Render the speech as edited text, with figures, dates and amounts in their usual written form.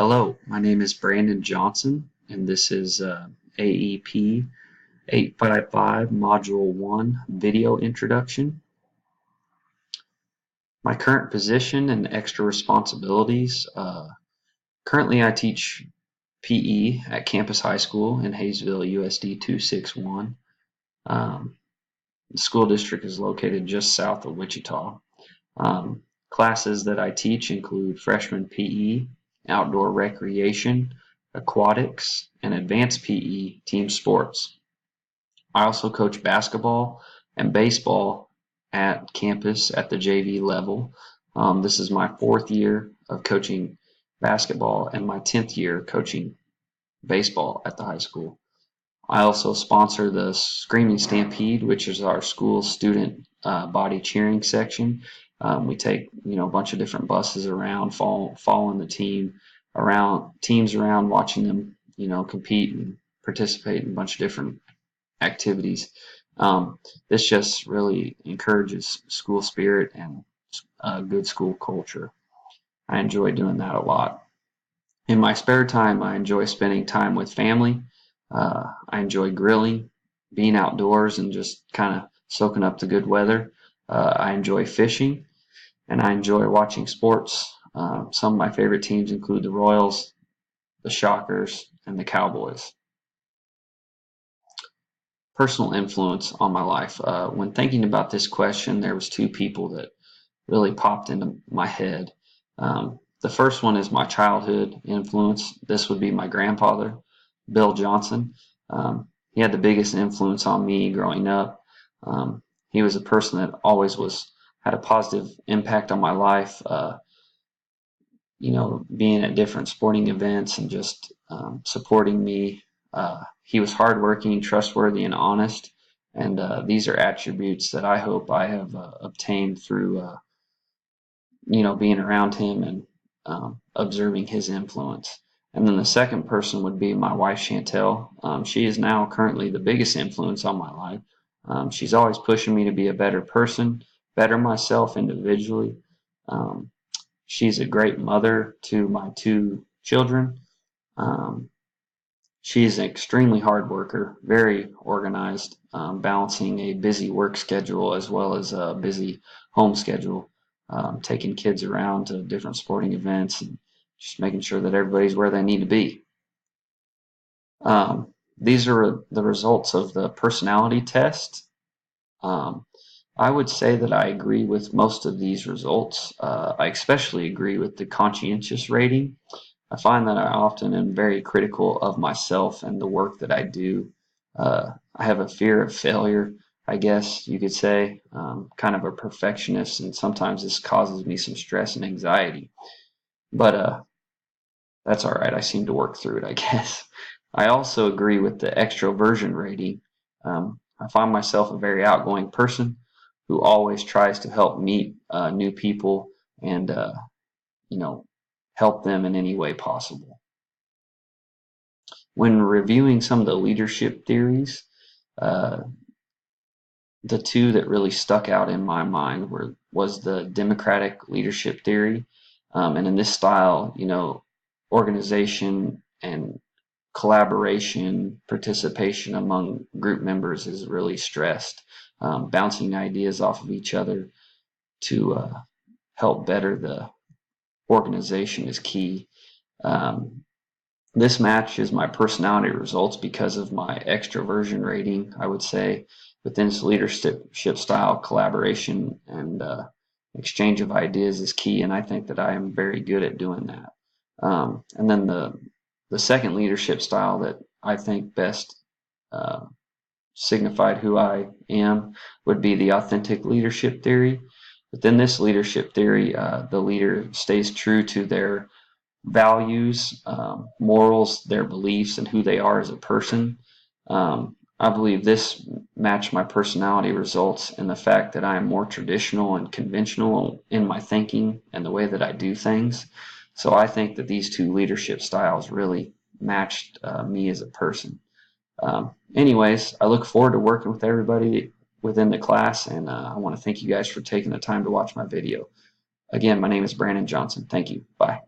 Hello, my name is Brandon Johnson, and this is AEP 855 Module 1 Video Introduction. My current position and extra responsibilities. Currently I teach PE at Campus High School in Hayesville, USD 261. The school district is located just south of Wichita. Classes that I teach include freshman PE, outdoor recreation, aquatics, and advanced PE team sports. I also coach basketball and baseball at campus at the JV level. This is my 4th year of coaching basketball and my 10th year coaching baseball at the high school. I also sponsor the Screaming Stampede, which is our school's student body cheering section. We take a bunch of different buses around, following the teams around, watching them compete and participate in a bunch of different activities. This just really encourages school spirit and good school culture. I enjoy doing that a lot. In my spare time, I enjoy spending time with family. I enjoy grilling, being outdoors, and just kind of soaking up the good weather. I enjoy fishing, and I enjoy watching sports. Some of my favorite teams include the Royals, the Shockers, and the Cowboys. Personal influence on my life. When thinking about this question, there was 2 people that really popped into my head. The first one is my childhood influence. This would be my grandfather, Bill Johnson. He had the biggest influence on me growing up. He was a person that always had a positive impact on my life. Being at different sporting events and just supporting me. He was hardworking, trustworthy, and honest. And these are attributes that I hope I have obtained through being around him and observing his influence. And then the second person would be my wife, Chantel. She is now currently the biggest influence on my life. She's always pushing me to be a better person, better myself individually. She's a great mother to my 2 children. She's an extremely hard worker, very organized, balancing a busy work schedule as well as a busy home schedule, taking kids around to different sporting events and just making sure that everybody's where they need to be. These are the results of the personality test. I would say that I agree with most of these results. I especially agree with the conscientious rating. I find that I often am very critical of myself and the work that I do. I have a fear of failure, I guess you could say, kind of a perfectionist, and sometimes this causes me some stress and anxiety. But that's all right. I seem to work through it, I guess. I also agree with the extroversion rating. I find myself a very outgoing person who always tries to help meet new people and help them in any way possible. When reviewing some of the leadership theories, the 2 that really stuck out in my mind was the democratic leadership theory. And in this style, organization and collaboration, participation among group members is really stressed. Bouncing ideas off of each other to help better the organization is key. This matches my personality results because of my extroversion rating. I would say within this leadership style, collaboration and exchange of ideas is key, and I think that I am very good at doing that. And then the second leadership style that I think best signified who I am would be the authentic leadership theory. Within this leadership theory, the leader stays true to their values, morals, their beliefs, and who they are as a person. I believe this matched my personality results in the fact that I am more traditional and conventional in my thinking and the way that I do things. So I think that these 2 leadership styles really matched me as a person. Anyways, I look forward to working with everybody within the class, and I want to thank you guys for taking the time to watch my video. Again, my name is Brandon Johnson. Thank you. Bye.